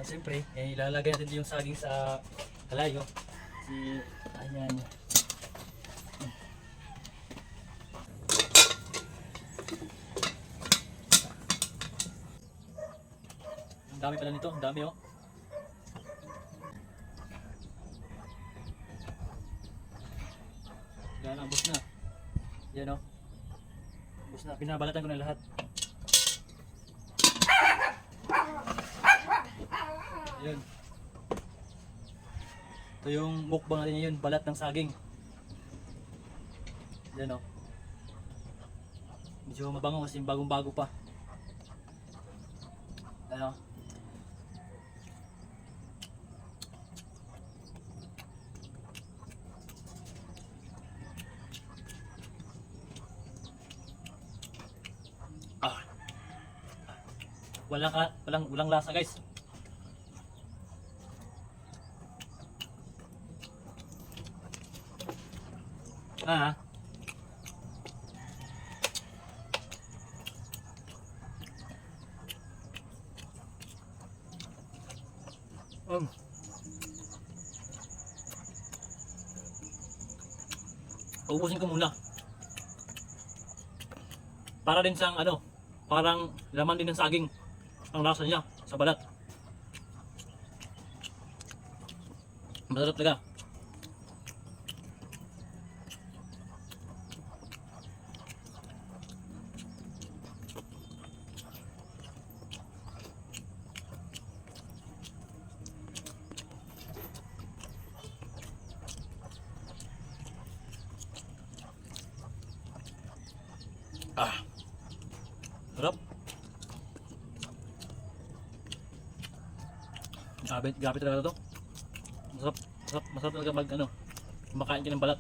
Siyempre, ilalagay natin yung saging sa kalayo. Ayan. Ang dami pala nito, ang dami oh. Yan, ubos na. Yan oh. Ubos na, binabalatan ko na lahat. Yan. Ito yung mukbang natin yun, balat ng saging. Yan oh. Medyo mabango kasi bagong bago pa. Ano? Walang lasa guys. Ah. Ubusin ko muna. Para din siyang ano, parang laman din ng saging ang lasa niya sa balat. Masarap talaga. Sarap. Grabe talaga ito. Masarap talaga kumakain ka ng balat.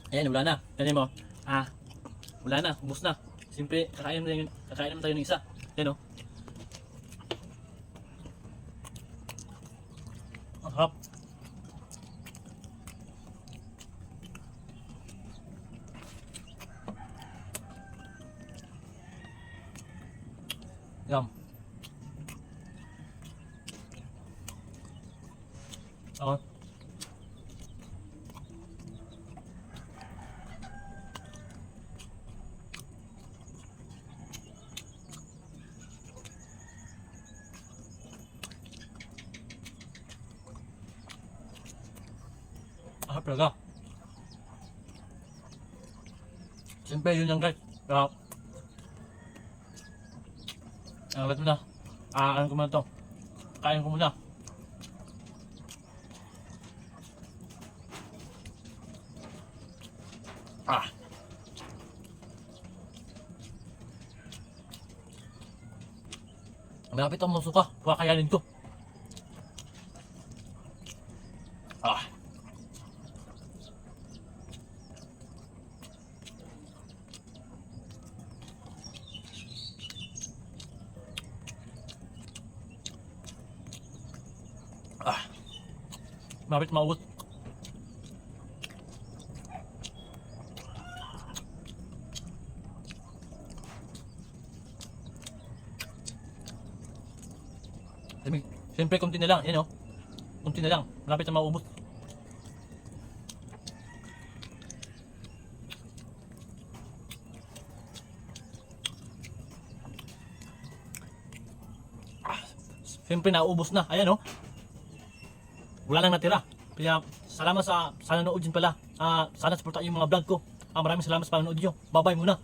Ayan, wala na. Ganyan mo. Wala na, ubos na. Siyempre, kakain naman tayo ng isa. Ayan o. Ang harap. Yum. Oo. Talaga. Siyempre yun lang guys. Kaya agad mo na. Ano ko muna to. Kain ko muna. Malapit ang musuka. Kakayanin ko. Malapit maubos. Siyempre kunti na lang, yan o. Kunti na lang, malapit na maubos. Siyempre naubos na, ayan o. Wala nang natira. Kaya salamat sa nanood din pala. Sana supportan yung mga vlog ko. Maraming salamat sa panonood nyo. Bye bye muna.